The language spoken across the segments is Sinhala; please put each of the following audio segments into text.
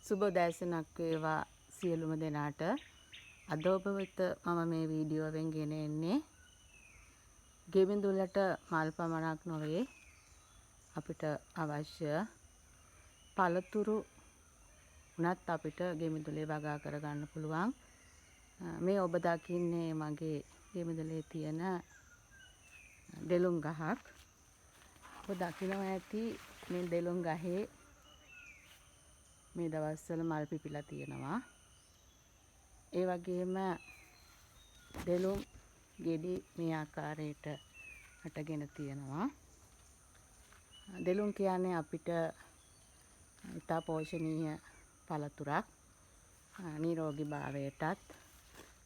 සුබ දැසනක් වේවා සියලුම දෙනාට. අද ඔබ වෙත මම මේ වීඩියෝවෙන් ගෙන එන්නේ ගෙබිඳුලට මල් පමණක් නොවේ අපිට අවශ්‍ය පළතුරු උනත් අපිට ගෙබිඳුලේ වගා කරගන්න පුළුවන්. මේ ඔබ දකින්නේ මගේ ගෙබිඳුලේ තියෙන දෙලුම් ගහක්. ඔබ දකිනවා ඇති මේ දෙලුම් ගහේ මේ දවස්වල මල් පිපිලා තියෙනවා. ඒ වගේම දෙලුම් ගෙඩි මේ ආකාරයට හටගෙන තියෙනවා. දෙලුම් කියන්නේ අපිට ඉතා පෝෂණීය පළතුරක්. නිරෝගී භාවයටත්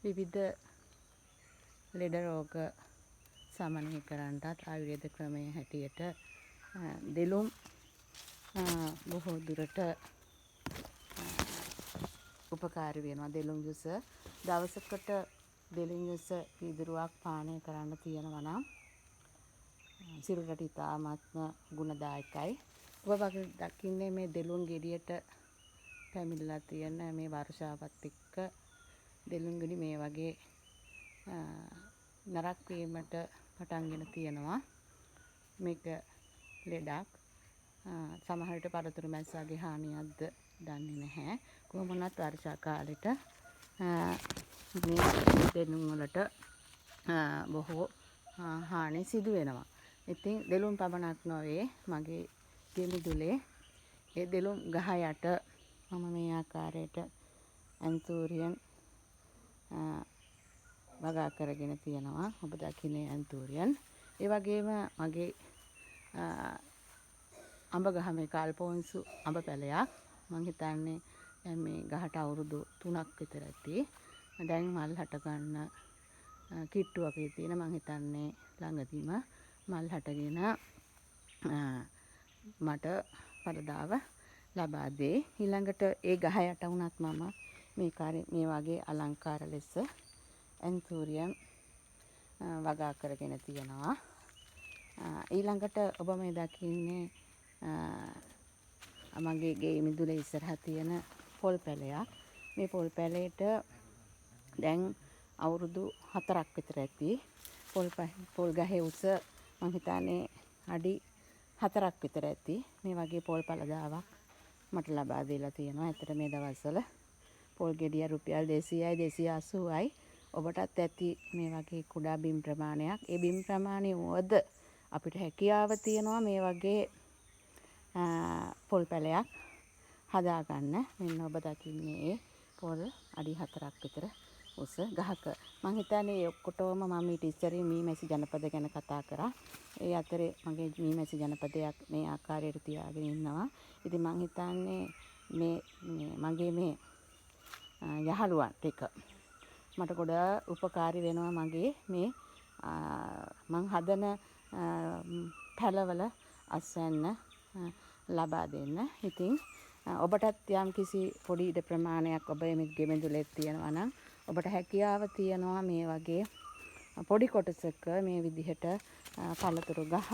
විවිධ ලෙඩ රෝග සමනය කරන්නටත් ආයුර්වේද ක්‍රමයේ හැටියට දෙලුම් බොහෝ දුරට උපකාරී වෙනවා. දෙලුම් ජුස දවසකට දෙලුම් ජුස වීදුරුවක් පානය කරන්න තියෙනවා නම් සිරුරට ඉතාමත්ම ගුණදායකයි. ඔබ දකින්නේ මේ දෙලුම් ගෙඩියට පැමිණලා තියෙන මේ වර්ෂාවත් එක්ක දෙලුම් ගෙඩි මේ වගේ නරක් වීමට පටන්ගෙන තියෙනවා. මේක ලෙඩක්. සමහර විට පළතුරු මැස්සගේ හානියක්ද දන්නේ නැහැ. කොහොම වුණත් වර්ෂා කාලෙට මේ දෙලුම් වලට බොහෝ හානි සිදු වෙනවා. ඉතින් දෙලුම් පමණක් නොවේ මගේ ගෙමිදුලේ ඒ දෙලුම් ගහ යට මම මේ ආකාරයට ඇන්තූරියම් වගා කරගෙන තියෙනවා. ඔබ දකින්නේ ඇන්තූරියම්. ඒ වගේම මගේ අඹ ගහ මේක අල්පොන්සු අඹ පැලයක්. මං හිතන්නේ දැන් මේ ගහට අවුරුදු 3ක් විතර ඇති. දැන් මල් හට ගන්න කිට්ටුවක තියෙන මං හිතන්නේ ළඟදීම මල් හටගෙන මට පරදාව ලබා දෙයි. ඊළඟට ඒ ගහ යට වුණත් මම මේ වගේ අලංකාර ලෙස ඇන්තූරියම් වගා කරගෙන තියෙනවා. ඊළඟට ඔබ මේ දකින්නේ මගේ ගේ මිදුලේ ඉස්සරහා තියෙන පොල් පැලයක්. මේ පොල් පැලේට දැන් අවුරුදු 4ක් විතර ඇති. පොල් ගහේ උස මං හිතන්නේ අඩි 4ක් විතර ඇති. මේ වගේ පොල් පළදාවක් මට ලබා දීලා තියෙනවා. ඇත්තට මේ දවස්වල පොල් ගෙඩිය රුපියල් 200යි 280යි. ඔබටත් ඇති මේ වගේ කුඩා බිම් ප්‍රමාණයක්. ඒ බිම් ප්‍රමාණය වුවද අපිට හැකියාව තියෙනවා මේ වගේ පොල් පැලයක් හදාගන්න. මෙන්න ඔබ දකින්නේ පොල් අඩි 4ක් විතර උස ගහක. මං හිතන්නේ මේ ඔක්කොටම මම ඊට ඉස්සරින් මීමැසි ජනපද ගැන කතා කරා. ඒ අතරේ මගේ මීමැසි ජනපදයක් මේ ආකාරයට තියාගෙන ඉන්නවා. ඉතින් මං හිතන්නේ මගේ මේ යහළුවන් ටික මට ගොඩාක් උපකාරී වෙනවා මගේ මේ මං හදන පැලවල අස්වැන්න ලබා දෙන්න. ඉතින් ඔබටත් යම් කිසි පොඩි ඉඩ ප්‍රමාණයක් ඔබ මේ ගෙබිඳුලේ තියෙනවා නම් ඔබට හැකියාව තියෙනවා මේ වගේ පොඩි කොටසක මේ විදිහට පළතුරු ගහක්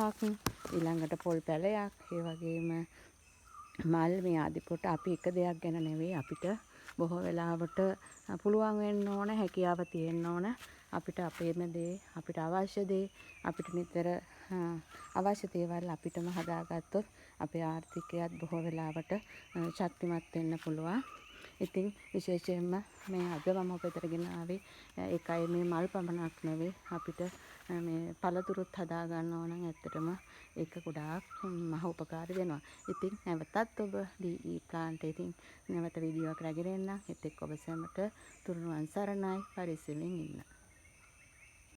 ඊළඟට පොල් පැලයක් ඒ වගේම මල් මේ ආදිපොට අපි එක දෙයක් ගැන නෙවෙයි අපිට බොහෝ වෙලාවට පුළුවන් වෙන්න ඕන හැකියාව තියෙන්න ඕන අපිට අපේම දේ අපිට අවශ්‍ය දේ අපිට නිතර අවශ්‍ය දේවල් අපිටම හදාගත්තොත් අපේ ආර්ථිකයත් බොහෝ වෙලාවට ශක්තිමත් වෙන්න පුළුවන්. ඉතින් විශේෂයෙන්ම මේ අද මම ඔබට ගෙන ආවේ ඒකයි මේ මල් පමණක් නෙවෙයි අපිට මේ පළතුරුත් හදා ගන්න ඕන නම් ඇත්තටම ඒක ගොඩාක් මහ උපකාරී වෙනවා. ඉතින් නැවතත් ඔබ DE plant එකකින් නැවත වීඩියෝ එකක් රැගෙන එන්න. ඒත් එක්ක ඔබ සැමට තුරුණුවන් සරණයි පරිස්සමෙන් ඉන්න.